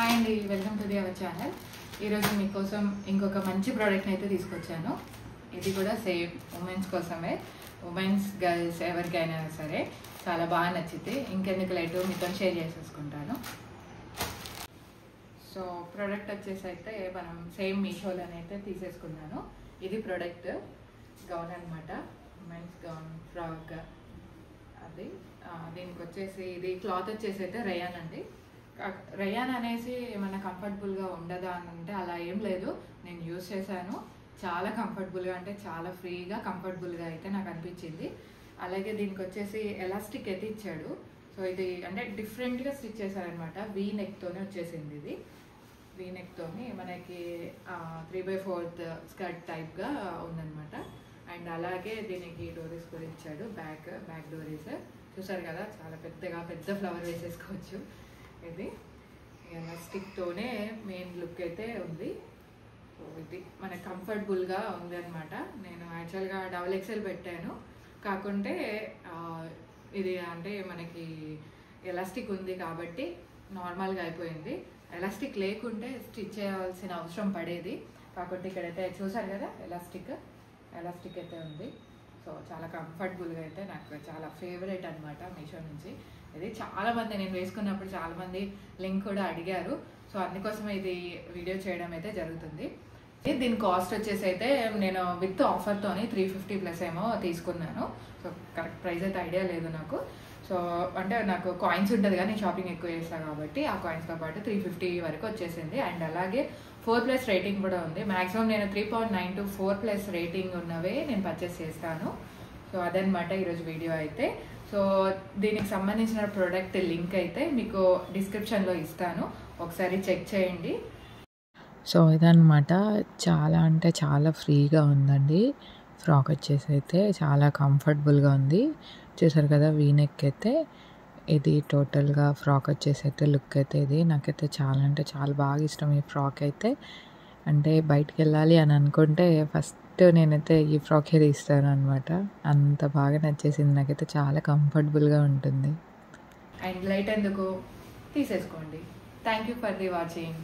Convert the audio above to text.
Hi అండి, welcome to our channel. ఈరోజు మీకోసం ఇంకొక మంచి ప్రోడక్ట్ని అయితే తీసుకొచ్చాను. ఇది కూడా సేమ్ ఉమెన్స్ కోసమే. ఉమెన్స్ గర్ల్స్ ఎవరికైనా సరే చాలా బాగా నచ్చింది. ఇంకెందుకు లేటు మీతో షేర్ చేసేసుకుంటాను. సో ప్రోడక్ట్ వచ్చేసి అయితే మనం సేమ్ మీషోలోనైతే తీసేసుకున్నాను. ఇది ప్రోడక్ట్ గౌన్ అనమాట, ఉమెన్స్ గౌన్ ఫ్రాక్. అది దీనికి వచ్చేసి ఇది క్లాత్ వచ్చేసి అయితే రేయాన్ అండి. రేయాన్ అనేసి ఏమన్నా కంఫర్టబుల్గా ఉండదా అని అంటే అలా ఏం లేదు. నేను యూజ్ చేశాను, చాలా కంఫర్టబుల్గా, అంటే చాలా ఫ్రీగా కంఫర్టబుల్గా అయితే నాకు అనిపించింది. అలాగే దీనికి వచ్చేసి ఎలాస్టిక్ అయితే ఇచ్చాడు. సో ఇది అంటే డిఫరెంట్గా స్టిచ్ చేశారనమాట. వీ నెక్తోనే వచ్చేసింది. ఇది వీ నెక్తోని మనకి 3/4 స్కర్ట్ టైప్గా ఉందన్నమాట. అండ్ అలాగే దీనికి డోరీస్ కూడా ఇచ్చాడు. బ్యాక్ డోరీస్ చూసారు కదా, చాలా పెద్ద ఫ్లవర్ వేసేసుకోవచ్చు. ఇది ఎలాస్టిక్తోనే మెయిన్ లుక్ అయితే ఉంది. సో ఇది మనకి కంఫర్టబుల్గా ఉంది అనమాట. నేను యాక్చువల్గా XXL పెట్టాను, కాకుంటే ఇది అంటే మనకి ఎలాస్టిక్ ఉంది కాబట్టి నార్మల్గా అయిపోయింది. ఎలాస్టిక్ లేకుంటే స్టిచ్ చేయాల్సిన అవసరం పడేది. కాకుంటే ఇక్కడైతే చూసారు కదా ఎలాస్టిక్ అయితే ఉంది. సో చాలా కంఫర్టబుల్గా అయితే నాకు చాలా ఫేవరెట్ అనమాట మీషో నుంచి. ఇది చాలామంది నేను వేసుకున్నప్పుడు చాలామంది లింక్ కూడా అడిగారు. సో అందుకోసమే ఇది వీడియో చేయడం అయితే జరుగుతుంది. దీని కాస్ట్ వచ్చేసి అయితే నేను విత్ ఆఫర్తోని 350+ ఏమో తీసుకున్నాను. సో కరెక్ట్ ప్రైస్ అయితే ఐడియా లేదు నాకు. సో అంటే నాకు కాయిన్స్ ఉంటుంది కానీ షాపింగ్ ఎక్కువ చేస్తాను కాబట్టి ఆ కాయిన్స్తో పాటు 350 వరకు వచ్చేసింది. అండ్ అలాగే 4+ రేటింగ్ కూడా ఉంది. మ్యాక్సిమం నేను 3.92 4+ రేటింగ్ ఉన్నవే నేను పర్చేస్ చేస్తాను. సో అదనమాట ఈరోజు వీడియో అయితే. సో దీనికి సంబంధించిన ప్రోడక్ట్ లింక్ అయితే మీకు డిస్క్రిప్షన్లో ఇస్తాను, ఒకసారి చెక్ చేయండి. సో ఇదన్నమాట, చాలా అంటే చాలా ఫ్రీగా ఉందండి. ఫ్రాక్ వచ్చేసి అయితే చాలా కంఫర్టబుల్గా ఉంది. చూసారు కదా వీనెక్ అయితే. ఇది టోటల్గా ఫ్రాక్ వచ్చేసి అయితే లుక్ అయితే ఇది నాకైతే చాలా అంటే చాలా బాగా ఇష్టం ఈ ఫ్రాక్ అయితే. అంటే బయటికి వెళ్ళాలి అని అనుకుంటే ఫస్ట్ నేనైతే ఈ ఫ్రాకే తీస్తాను అనమాట. అంత బాగా నచ్చేసింది నాకైతే, చాలా కంఫర్టబుల్గా ఉంటుంది. అండ్ లైట్ ఎందుకు తీసేసుకోండి. Thank you for the watching.